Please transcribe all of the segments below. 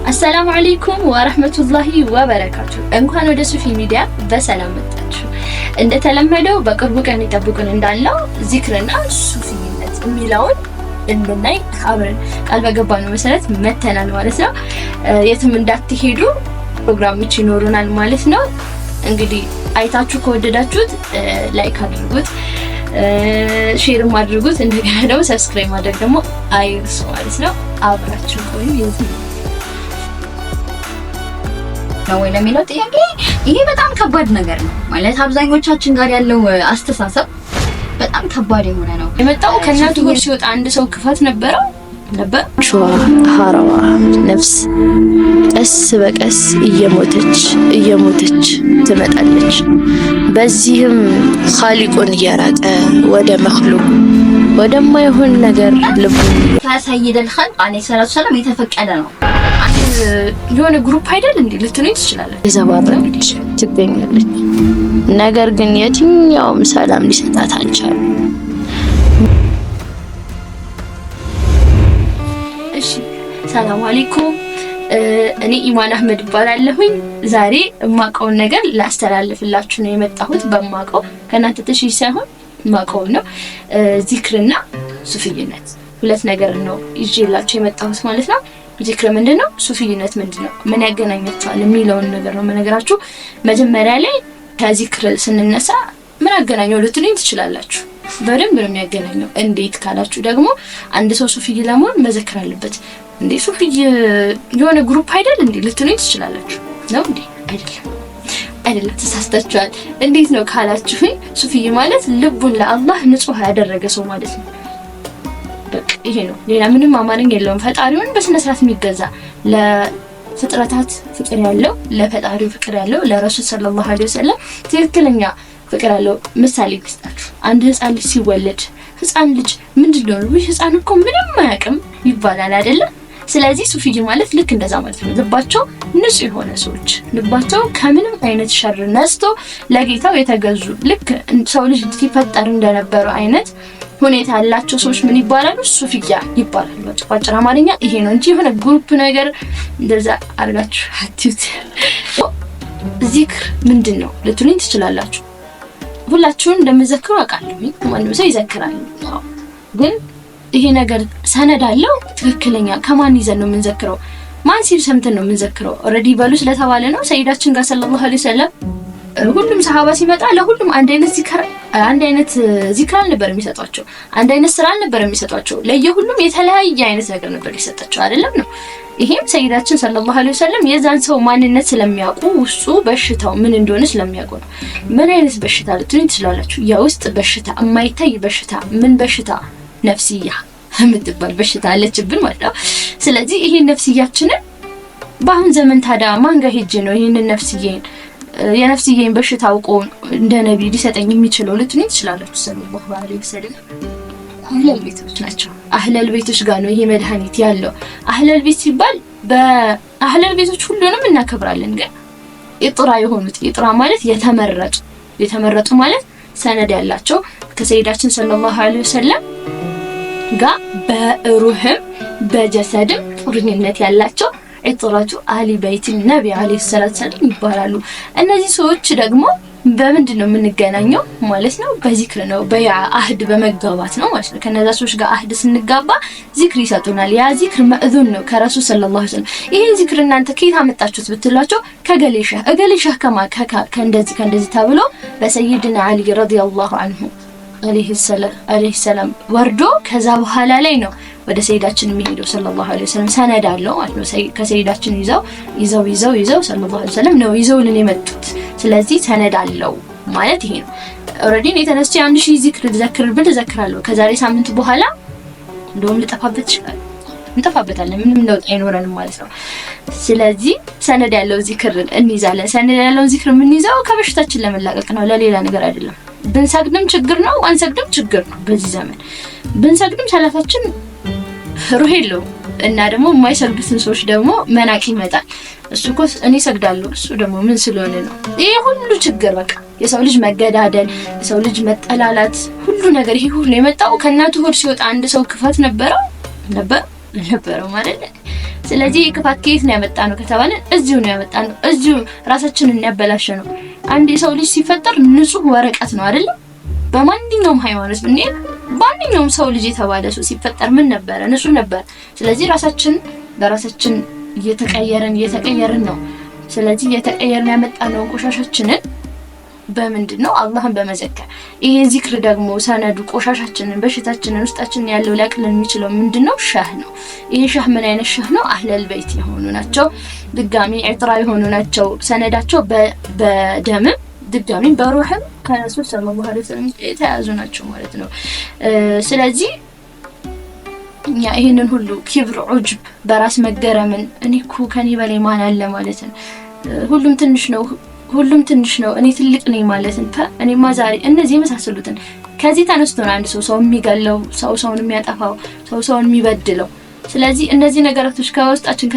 አሰላሙ አለይኩም ወራህመቱላሂ ወበረካቱ። እንኳን ወደ ሱፊ ሚዲያ በሰላም መጣችሁ። እንደተለመደው በቅርቡ ቀን ይጠብቁን እንዳለው ዚክርና ሱፊነት የሚለውን እንድናይ አብረን ቃል በገባነው መሰረት መተናል ማለት ነው። የትም እንዳትሄዱ ፕሮግራሞች ይኖሩናል ማለት ነው። እንግዲህ አይታችሁ ከወደዳችሁት ላይክ አድርጉት፣ ሼርም አድርጉት፣ እንደገና ደግሞ ሰብስክራይብ ማድረግ ደግሞ አይርሱ ማለት ነው። አብራችሁ ቆዩ። ነው ወይ ለሚለው ጥያቄ ይሄ በጣም ከባድ ነገር ነው ማለት አብዛኞቻችን ጋር ያለው አስተሳሰብ በጣም ከባድ የሆነ ነው። የመጣው ከእናቱ ጋር ሲወጣ አንድ ሰው ክፋት ነበር ሀራዋ ነፍስ ቀስ በቀስ እየሞተች ትመጣለች። በዚህም ኻሊቁን እያራቀ ወደ መክሉቅ ወደማይሆን ነገር ልቡ ከሰይደል ኸልቅ አለይሂ ሰላቱ ሰላም የተፈቀደ ነው። የሆነ ግሩፕ አይደል እንዴ ልትነኝ ትችላለህ። ዘባረች ትገኛለች። ነገር ግን የትኛውም ሰላም ሊሰጣት አልቻለም። እሺ ሰላም አለይኩም። እኔ ኢማን አህመድ እባላለሁኝ። ዛሬ የማውቀውን ነገር ላስተላልፍላችሁ ነው የመጣሁት። በማውቀው ከእናንተ ተሽይ ሳይሆን የማውቀው ነው። ዚክርና ሱፊይነት ሁለት ነገር ነው ይዤላችሁ የመጣሁት ማለት ነው። ዚክር ምንድነው? ሱፊይነት ምንድነው? ምን ያገናኛቸዋል የሚለውን ነገር ነው መነግራችሁ። መጀመሪያ ላይ ከዚክር ስንነሳ ምን አገናኘው ልትሉኝ ትችላላችሁ። በደንብ ነው የሚያገናኘው። እንዴት ካላችሁ ደግሞ አንድ ሰው ሱፊይ ለመሆን መዘክር አለበት። እንዴ ሱፊይ የሆነ ግሩፕ አይደል እንዴ ልትሉኝ ትችላላችሁ። ነው እንዴ? አይደለም፣ ተሳስታችኋል። እንዴት ነው ካላችሁኝ ሱፊይ ማለት ልቡን ለአላህ ንጹህ ያደረገ ሰው ማለት ነው። በቃ ይሄ ነው። ሌላ ምንም አማርኛ የለውም። ፈጣሪውን በስነ ስርዓት የሚገዛ ለፍጥረታት ፍቅር ያለው ለፈጣሪው ፍቅር ያለው ለረሱል ሰለላሁ ዐለይሂ ወሰለም ትክክለኛ ፍቅር ያለው ምሳሌ ልስጣችሁ። አንድ ህፃን ልጅ ሲወለድ ህፃን ልጅ ምንድነው ወይ ህፃን እኮ ምንም አያውቅም ይባላል አይደለ? ስለዚህ ሱፊይ ማለት ልክ እንደዛ ማለት ነው። ልባቸው ንጹህ የሆነ ሰዎች፣ ልባቸው ከምንም አይነት ሸር ነስቶ ለጌታው የተገዙ ልክ ሰው ልጅ ሲፈጠር እንደነበረው አይነት ሁኔታ ያላቸው ሰዎች ምን ይባላሉ? ሱፊያ ይባላሉ። በአጭር አማርኛ ይሄ ነው እንጂ የሆነ ግሩፕ ነገር እንደዛ አድርጋችሁ አትዩት። ዚክር ምንድነው ልትሉኝ ትችላላችሁ። ሁላችሁም እንደምትዘክሩ አውቃለሁ። ማንም ሰው ይዘክራል። ግን ይሄ ነገር ሰነድ አለው? ትክክለኛ ከማን ይዘን ነው የምንዘክረው? ማን ሲል ሰምተን ነው የምንዘክረው? ኦሬዲ በሉ ስለተባለ ነው። ሰይዳችን ጋር ሰለላሁ ዐለይሂ ወሰለም ሁሉም ሰሃባ ሲመጣ ለሁሉም አንድ አይነት ዚክር አልነበር የሚሰጧቸው። አንድ አይነት ስራ አልነበር የሚሰጧቸው። ለየሁሉም የተለያየ አይነት ነገር ነበር የሚሰጣቸው አይደለም ነው። ይሄም ሰይዳችን ሰለላሁ ዐለይሂ ወሰለም የዛን ሰው ማንነት ስለሚያውቁ ውስጡ በሽታው ምን እንደሆነ ስለሚያውቁ ነው። ምን አይነት በሽታ ልትሉኝ ትችላላችሁ። የውስጥ በሽታ፣ የማይታይ በሽታ። ምን በሽታ? ነፍስያ የምትባል በሽታ አለችብን ማለት ነው። ስለዚህ ይሄን ነፍስያችንን በአሁን ዘመን ታዲያ ማን ጋር ሄጄ ነው ይሄንን የነፍስዬን በሽታ አውቆ እንደ ነብይ ሊሰጠኝ የሚችለው ልትሉኝ ትችላላችሁ። ሰለላሁ ዐለይሂ ወሰለም አህለል ቤቶች ናቸው። አህለል ቤቶች ጋር ነው ይሄ መድኃኒት ያለው። አህለል ቤት ሲባል በአህለል ቤቶች ሁሉንም እናከብራለን። ግን ኢጥራ የሆኑት ኢጥራ ማለት የተመረጡ ማለት ሰነድ ያላቸው ከሰይዳችን ሰለላሁ ዐለይሂ ወሰለም ጋር በሩህም በጀሰድም ቁርኝነት ያላቸው ኢጥራቱ አሊ በይት ነቢ አለይሂ ሰላቱ ሰላም ይባላሉ። እነዚህ ሰዎች ደግሞ በምንድን ነው የምንገናኘው ማለት ነው? በዚክር ነው፣ በአህድ በመጋባት ነው ማለት ነው። ከነዛ ሰዎች ጋር አህድ ስንጋባ ዚክር ይሰጡናል። ያ ዚክር መእዙን ነው ከረሱል ሰለላሁ ዐለይሂ ወሰለም። ይሄን ዚክር እናንተ ከየት አመጣችሁት ብትሏቸው እገሌሻህ ከእንደዚህ ተብሎ በሰይድና አሊ ረዲየላሁ ዐንሁ አለይሂ ሰላም ወርዶ ከዛ በኋላ ላይ ነው ወደ ሰይዳችን የሚሄደው ሰለላሁ ዐለይሂ ወሰለም። ሰነድ አለው ማለት ነው። ከሰይዳችን ይዘው ሰለላሁ ዐለይሂ ወሰለም ነው ይዘውልን የመጡት። ስለዚህ ሰነድ አለው ማለት ይሄ ነው። ኦሬዲ የተነስቼ 1000 ዚክር ዘክራለሁ። ከዛሬ ሳምንት በኋላ እንደውም ልጠፋበት ይችላል። እንጠፋበታለን፣ ምንም ለውጥ አይኖረንም ማለት ነው። ስለዚህ ሰነድ ያለው ዚክር እንይዛለን። ሰነድ ያለው ዚክር የምንይዘው ከበሽታችን ለመላቀቅ ነው፣ ለሌላ ነገር አይደለም። ብንሰግድም ችግር ነው፣ አንሰግድም ችግር ነው። በዚህ ዘመን ብንሰግድም ሰላታችን ሩህ የለውም እና ደግሞ የማይሰግዱትን ሰዎች ደግሞ መናቅ ይመጣል። እሱ እኮ እኔ ሰግዳለሁ እሱ ደግሞ ምን ስለሆነ ነው? ይሄ ሁሉ ችግር በቃ የሰው ልጅ መገዳደል፣ የሰው ልጅ መጠላላት፣ ሁሉ ነገር ይሄ ሁሉ የመጣው ከእናቱ ሆድ ሲወጣ አንድ ሰው ክፋት ነበረው ማለት ስለዚህ ክፋት ከየት ነው ያመጣነው ከተባለ እዚሁ ነው ያመጣነው። እዚሁ ራሳችንን ያበላሸ ነው። አንድ የሰው ልጅ ሲፈጠር ንጹህ ወረቀት ነው አይደል? በማንኛውም ሃይማኖት ብንሄድ ማንኛውም ሰው ልጅ የተባለ ሰው ሲፈጠር ምን ነበረ? ንጹህ ነበር። ስለዚህ ራሳችን በራሳችን እየተቀየርን ነው። ስለዚህ እየተቀየርን ያመጣነው ቆሻሻችንን በምንድነው? አላህን በመዘከር። ይሄ ዚክር ደግሞ ሰነዱ ቆሻሻችንን በሽታችንን ውስጣችንን ያለው ሊያቅልን የሚችለው ምንድነው? ሻህ ነው። ይሄ ሻህ ምን አይነት ሻህ ነው? አህለል በይት የሆኑ ናቸው። ድጋሚ ኢጥራ የሆኑ ናቸው። ሰነዳቸው በደምም ድጋሚ በሩህም ከረሱል ሰለላሁ ዐለይሂ ወሰለም የተያዙ ናቸው ማለት ነው። ስለዚህ እኛ ይሄንን ሁሉ ኪብር፣ ዑጅብ፣ በራስ መገረምን እኔ እኮ ከኔ በላይ ማን አለ ማለት ነው። ሁሉም ትንሽ ነው እኔ ትልቅ ነኝ ማለት ነው። እኔማ ዛሬ እነዚህ የመሳሰሉትን ከዚህ ተነስቶ ነው አንድ ሰው የሚገለው፣ ሰውን የሚያጠፋው፣ ሰውን የሚበድለው። ስለዚህ እነዚህ ነገራቶች ከውስጣችን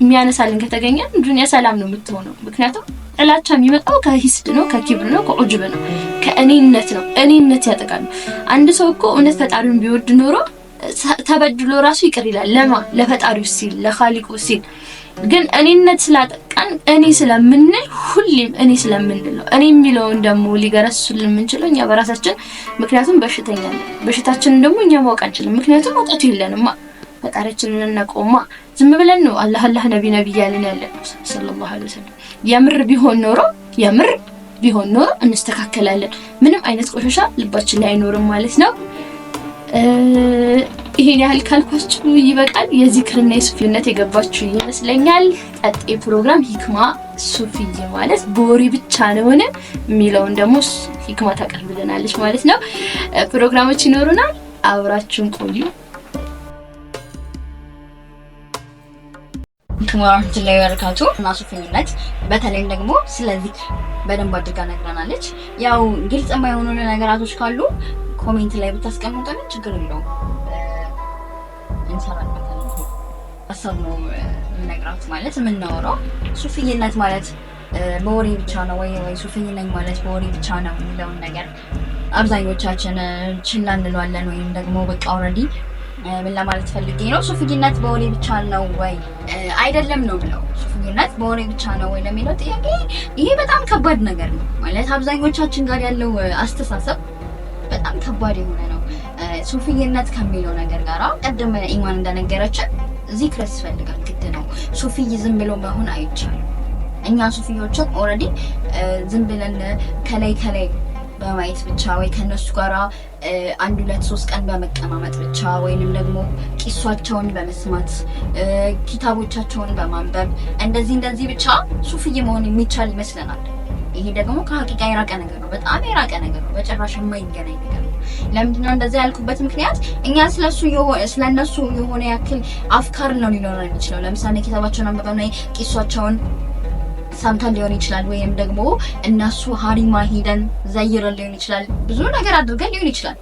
የሚያነሳልን ከተገኘ ዱንያ ሰላም ነው የምትሆነው። ምክንያቱም ጥላቻ የሚመጣው ከሂስድ ነው፣ ከኪብር ነው፣ ከዑጅብ ነው፣ ከእኔነት ነው። እኔነት ያጠቃሉ። አንድ ሰው እኮ እውነት ፈጣሪውን ቢወድ ኖሮ ተበድሎ ራሱ ይቅር ይላል። ለፈጣሪው ሲል ለኻሊቁ ሲል። ግን እኔነት ስላጠቃን እኔ ስለምንል ሁሌም እኔ ስለምንል ነው። እኔ የሚለውን ደግሞ ሊገረሱልን የምንችለው እኛ በራሳችን። ምክንያቱም በሽተኛ ነን። በሽታችንን ደግሞ እኛ ማወቅ አንችልም። ምክንያቱም እውቀቱ የለንማ። ፈጣሪያችንን እናቆማ ዝም ብለን ነው አላህ ነቢ ያለን ያለነው ሰለላሁ ዐለይሂ ወሰለም። የምር ቢሆን ኖሮ እንስተካከላለን። ምንም አይነት ቆሻሻ ልባችን ላይ አይኖርም ማለት ነው። ይሄን ያህል ካልኳችሁ ይበቃል። የዚክርና የሱፊነት የገባችሁ ይመስለኛል። ቀጣይ ፕሮግራም ሂክማ ሱፊይ ማለት በወሬ ብቻ ነው የሚለውን ደግሞ ሂክማ ታቀርብልናለች ማለት ነው። ፕሮግራሞች ይኖሩናል። አብራችሁን ቆዩ። ወራህመቱላሂ ወበረካቱ እና ሱፊነት በተለይም ደግሞ ስለዚህ በደንብ አድርጋ ነግራናለች። ያው ግልጽ የማይሆኑ ነገራቶች ካሉ ኮሜንት ላይ ብታስቀምጡልን ችግር የለውም፣ እንሰራበታለን። ሀሳብ ነው የምነግራችሁ ማለት የምናወራው። ሱፊነት ማለት በወሬ ብቻ ነው ወይ ሱፊይ ነኝ ማለት በወሬ ብቻ ነው የሚለውን ነገር አብዛኞቻችን ችላ እንለዋለን፣ ወይም ደግሞ በቃ ኦልሬዲ ምን ለማለት ፈልጌ ነው፣ ሱፊይነት በወሬ ብቻ ነው ወይ አይደለም ነው ብለው። ሱፊይነት በወሬ ብቻ ነው ወይ ለሚለው ጥያቄ ይሄ በጣም ከባድ ነገር ነው ማለት አብዛኞቻችን ጋር ያለው አስተሳሰብ በጣም ከባድ የሆነ ነው። ሱፊይነት ከሚለው ነገር ጋር ቀደም ኢማን እንደነገረችን ዚክር ያስፈልጋል፣ ግድ ነው። ሱፊይ ዝም ብሎ መሆን አይቻልም። እኛ ሱፊዮችን ኦልሬዲ ዝም ብለን ከላይ በማየት ብቻ ወይ ከነሱ ጋራ 1-2-3 ቀን በመቀማመጥ ብቻ ወይንም ደግሞ ቂሷቸውን በመስማት ኪታቦቻቸውን በማንበብ እንደዚህ ብቻ ሱፊይ መሆን የሚቻል ይመስለናል። ይሄ ደግሞ ከሐቂቃ የራቀ ነገር ነው፣ በጣም የራቀ ነገር ነው፣ በጭራሽ የማይገናኝ ነገር ነው። ለምንድን ነው እንደዛ ያልኩበት ምክንያት እኛ ስለነሱ የሆነ ያክል አፍካር ነው ሊኖረን የሚችለው። ለምሳሌ ኪታባቸውን አንብበን ወይ ቂሷቸውን ሰምተን ሊሆን ይችላል፣ ወይም ደግሞ እነሱ ሀሪማ ሄደን ዘይረን ሊሆን ይችላል፣ ብዙ ነገር አድርገን ሊሆን ይችላል።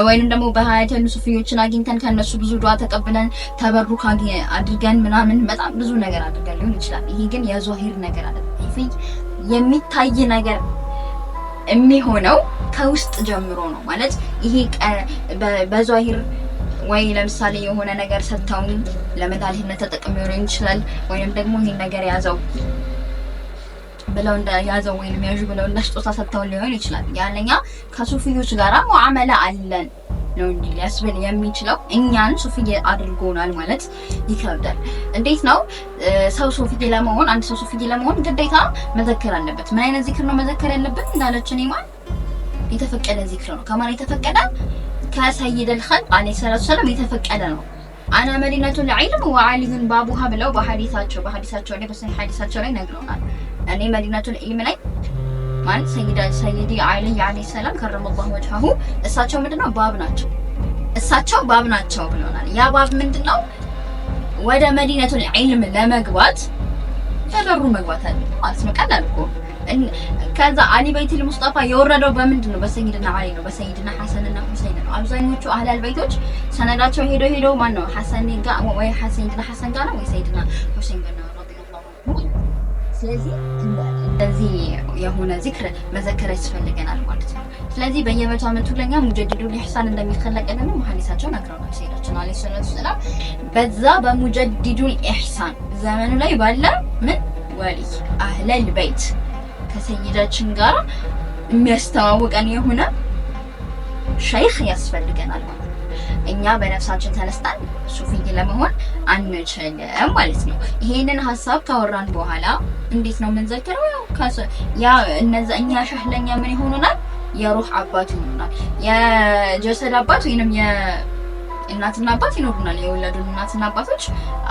ወይንም ደግሞ በሀያት ያሉ ሱፊዮችን አግኝተን ከነሱ ብዙ ዱዓ ተቀብለን ተበሩክ አድርገን ምናምን በጣም ብዙ ነገር አድርገን ሊሆን ይችላል። ይሄ ግን የዟሂር ነገር አይደለም። ሱፊይ የሚታይ ነገር የሚሆነው ከውስጥ ጀምሮ ነው ማለት ይሄ በዟሂር ወይ ለምሳሌ የሆነ ነገር ሰጥተው ለመድኃኒትነት ተጠቅመው ሊሆን ይችላል፣ ወይንም ደግሞ ይሄን ነገር ያዘው ብለው እንደያዘው ወይንም ያዡ ብለው እንደስጦታ ሰጥተው ሊሆን ይችላል። ያለኛ ከሱፊዮች ጋራ ሙአመላ አለን ነው እንጂ ሊያስብል የሚችለው እኛን ሱፊይ አድርጎናል ማለት ይከብዳል። እንዴት ነው ሰው ሱፊይ ለመሆን አንድ ሰው ሱፊይ ለመሆን ግዴታ መዘከር አለበት። ምን አይነት ዚክር ነው መዘከር ያለበት? እንዳለችን ኢማን የተፈቀደ ዚክር ነው። ከማን የተፈቀደ? ከሰይደል ኸልቅ አለይሂ ሰላቱ ሰላም የተፈቀደ ነው። አና መዲነቱል ዒልም ወዓሊዩን ባቡሃ ብለው በሐዲሳቸው ላይ በሰሂህ ሐዲሳቸው ላይ ነግረውናል። እኔ መዲነቱል ዒልም ላይ ማለት ሰይዲ አሊ አለይሂ ሰላም ከረመላሁ ወጅሃሁ እሳቸው ምንድነው ባብ ናቸው ብለውናል። ያ ባብ ምንድነው? ወደ መዲነቱል ዒልም ለመግባት ተበሩ መግባት አለ ማለት ነው። ቀላል እኮ። ከዛ አሊ በይቱል ሙስጠፋ የወረደው በምንድነው? በሰይድና አሊ ነው፣ በሰይድና ሐሰንና ሁሰይን ነው። አብዛኞቹ አህለል ቤቶች ሰነዳቸው ሄዶ ማን ነው ሐሰን ጋር ወይ ሰይድና ሐሰን ጋር ነው ወይ ሰይድና ሁሰይን ጋር ነው ስለዚህ እንደዚህ የሆነ ዚክር መዘከር ያስፈልገናል ማለት ነው። ስለዚህ በየመቶ ዓመቱ ለኛ ሙጀዲዱል ኢህሳን እንደሚከለቀልን ሐዲሳቸው ነግረውናል ሰይዳችን አለይሂ ሰላቱ ሰላም። በዛ በሙጀዲዱል ኢህሳን ዘመኑ ላይ ባለ ምን ወሊ አህለል በይት ከሰይዳችን ጋር የሚያስተዋውቀን የሆነ ሸይኽ ያስፈልገናል ማለት ነው። እኛ በነፍሳችን ተነስተን ሱፊይ ለመሆን አንችልም ማለት ነው። ይሄንን ሐሳብ ካወራን በኋላ እንዴት ነው የምንዘክረው? ያ እነዛ እኛ ሸህለኛ ምን ይሆኑናል? የሩህ አባት ይሆኑናል። የጀሰድ አባት ወይንም የእናትና አባት ይኖሩናል። የወለዱን እናትና አባቶች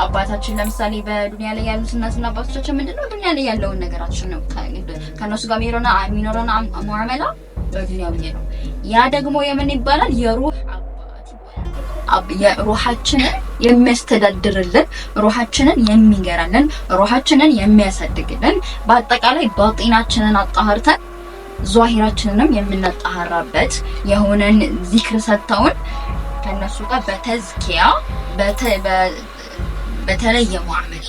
አባታችን ለምሳሌ በዱንያ ላይ ያሉት እናትና አባቶቻችን ምንድነው ዱንያ ላይ ያለውን ነገራችን ነው ከነሱ ጋር የሚኖረና ሙዓመላ በዱንያው ነው። ያ ደግሞ የምን ይባላል? የሩህ የሩሃችንን የሚያስተዳድርልን፣ ሩሃችንን የሚገራልን፣ ሩሃችንን የሚያሳድግልን፣ በአጠቃላይ ባጢናችንን አጣህርተን ዟሂራችንንም የምናጣህራበት የሆነን ዚክር ሰጥተውን ከነሱ ጋር በተዝኪያ በተለየ ሙዓመል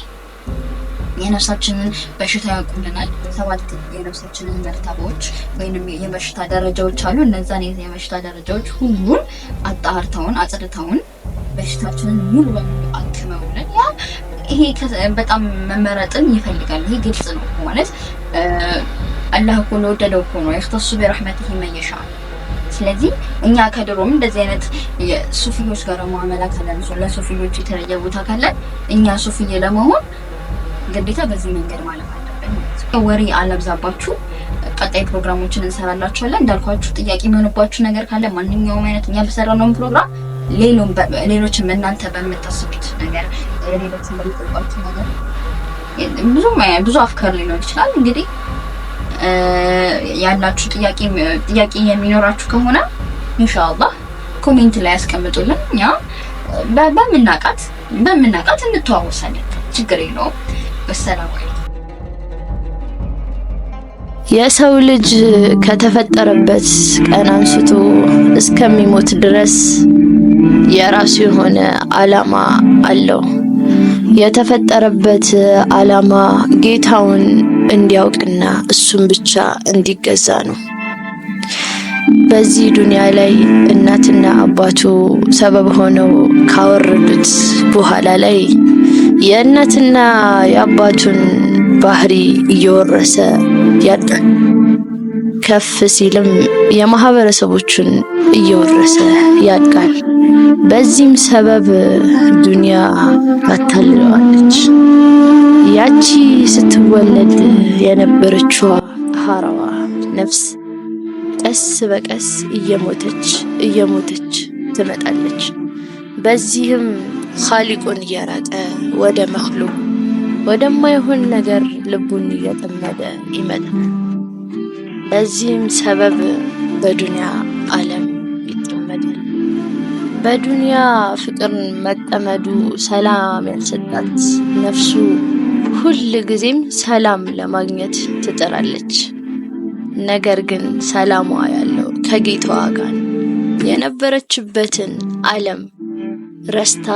የነፍሳችንን በሽታ ያውቁልናል። 7 የነፍሳችንን መርተቦች ወይንም የበሽታ ደረጃዎች አሉ። እነዛን የበሽታ ደረጃዎች ሁሉን አጣርተውን አጽድተውን በሽታችንን ሙሉ በሙሉ አክመውልን ይሄ በጣም መመረጥን ይፈልጋል። ይሄ ግልጽ ነው ማለት አላህ እኮ ነው ወደደው እኮ ነው ይختص برحمته من يشاء። ስለዚህ እኛ ከድሮም እንደዚህ አይነት የሱፊዮች ጋር ሙዓመላ ካለን ለሱፊዮች የተለየ ቦታ ካለን እኛ ሱፊይ ለመሆን ግዴታ በዚህ መንገድ ማለት አለብን። ወሬ አለብዛባችሁ ቀጣይ ፕሮግራሞችን እንሰራላችኋለን። እንዳልኳችሁ ጥያቄ የሚሆንባችሁ ነገር ካለ ማንኛውም አይነት እኛ በሰራነው ፕሮግራም ሌሎችም እናንተ በምታስቡት ነገር ሌሎችም በሚጠይቋችሁ ነገር ብዙ አፍካር ሊኖር ይችላል። እንግዲህ ያላችሁ ጥያቄ የሚኖራችሁ ከሆነ ኢንሻአላህ ኮሜንት ላይ ያስቀምጡልን። እኛ በምናቃት እንተዋወሳለን። ችግር የለውም። በሰላም የሰው ልጅ ከተፈጠረበት ቀን አንስቶ እስከሚሞት ድረስ የራሱ የሆነ ዓላማ አለው። የተፈጠረበት ዓላማ ጌታውን እንዲያውቅና እሱን ብቻ እንዲገዛ ነው። በዚህ ዱንያ ላይ እናትና አባቱ ሰበብ ሆነው ካወረዱት በኋላ ላይ የእናትና የአባቱን ባህሪ እየወረሰ ያድጋል። ከፍ ሲልም የማህበረሰቦቹን እየወረሰ ያድጋል። በዚህም ሰበብ ዱንያ አታልለዋለች። ያቺ ስትወለድ የነበረችው ሀራዋ ነፍስ ቀስ በቀስ እየሞተች ትመጣለች። በዚህም ኻሊቁን እያራቀ ወደ መኽሉቅ ወደማይሆን ነገር ልቡን እየጠመደ ይመጣል። በዚህም ሰበብ በዱንያ ዓለም ይጠመዳል። በዱንያ ፍቅር መጠመዱ ሰላም ያልሰጣት ነፍሱ ሁል ጊዜም ሰላም ለማግኘት ትጥራለች። ነገር ግን ሰላሟ ያለው ከጌታዋ ጋር የነበረችበትን ዓለም ረስታ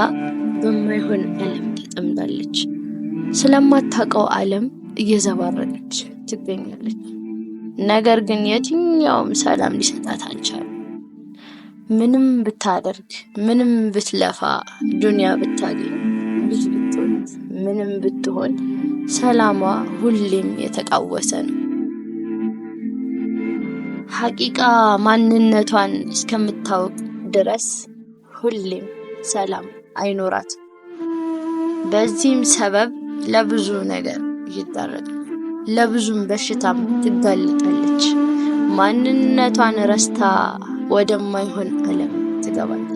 በማይሆን ዓለም ተጠምዳለች። ስለማታውቀው ዓለም እየዘባረቀች ትገኛለች። ነገር ግን የትኛውም ሰላም ሊሰጣት አልቻለም። ምንም ብታደርግ፣ ምንም ብትለፋ፣ ዱንያ ብታገኝ፣ ልጅ ብትወልድ፣ ምንም ብትሆን ሰላሟ ሁሌም የተቃወሰ ነው። ሐቂቃ ማንነቷን እስከምታውቅ ድረስ ሁሌም ሰላም አይኖራትም። በዚህም ሰበብ ለብዙ ነገር ይዳረጋል። ለብዙም በሽታም ትጋለጣለች። ማንነቷን ረስታ ወደማይሆን ዓለም ትገባለች።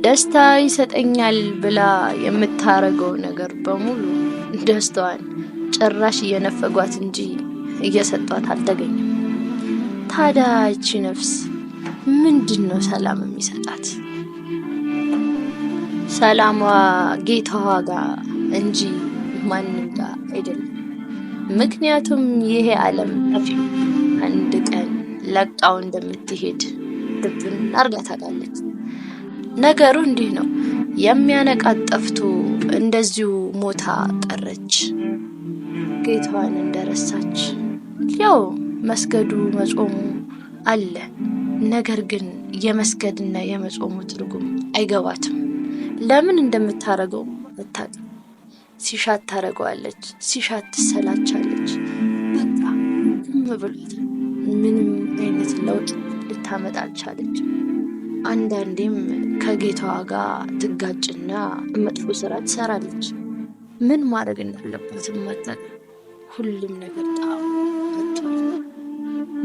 ደስታ ይሰጠኛል ብላ የምታረገው ነገር በሙሉ ደስታዋን ጭራሽ እየነፈጓት እንጂ እየሰጧት አልተገኘም። ታዲያ እቺ ነፍስ ምንድነው ሰላም የሚሰጣት? ሰላሟ ጌታዋ ጋር እንጂ ማንም ጋር አይደለም። ምክንያቱም ይሄ ዓለም ጠፊ አንድ ቀን ለቃው እንደምትሄድ ልብን አርጋ ታውቃለች። ነገሩ እንዲህ ነው። የሚያነቃት ጠፍቶ እንደዚሁ ሞታ ቀረች ጌታዋን እንደረሳች። ያው መስገዱ መጾሙ አለ፣ ነገር ግን የመስገድና የመጾሙ ትርጉም አይገባትም። ለምን እንደምታረገው አታውቅም። ሲሻት ታረገዋለች፣ ሲሻት ትሰላቻለች። በቃ ዝም ብሏት ምንም አይነት ለውጥ ልታመጣ አልቻለችም። አንዳንዴም ከጌታዋ ጋር ትጋጭና መጥፎ ስራ ትሰራለች። ምን ማድረግ እንዳለባትም አታውቅም። ሁሉም ነገር ጣም አጥቷል።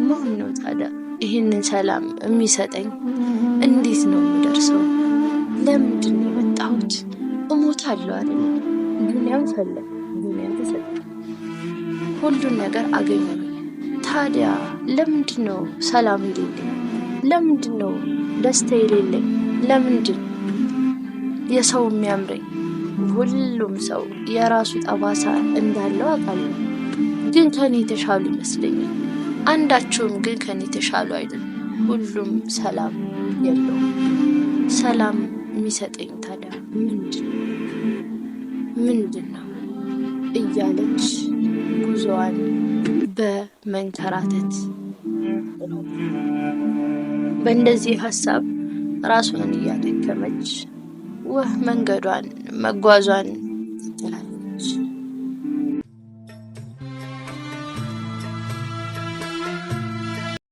ማን ነው ታዲያ ይህንን ሰላም የሚሰጠኝ? እንዴት ነው የምደርሰው? ለምንድን ነው የመጣሁት? እሞታለሁ አይደል? ዱንያም ፈለግ ዱንያም ተሰጠ፣ ሁሉን ነገር አገኘሁ። ታዲያ ለምንድን ነው ሰላም የሌለኝ? ለምንድን ነው ደስታ የሌለኝ? ለምንድን የሰው የሚያምረኝ? ሁሉም ሰው የራሱ ጠባሳ እንዳለው አውቃለሁ፣ ግን ከኔ የተሻሉ ይመስለኛል። አንዳቸውም ግን ከኔ የተሻሉ አይደለም። ሁሉም ሰላም የለውም። ሰላም የሚሰጠኝ ታዲያ ምንድን ነው እያለች ጉዞዋን በመንከራተት በእንደዚህ ሀሳብ ራሷን እያደከመች መንገዷን መጓዟን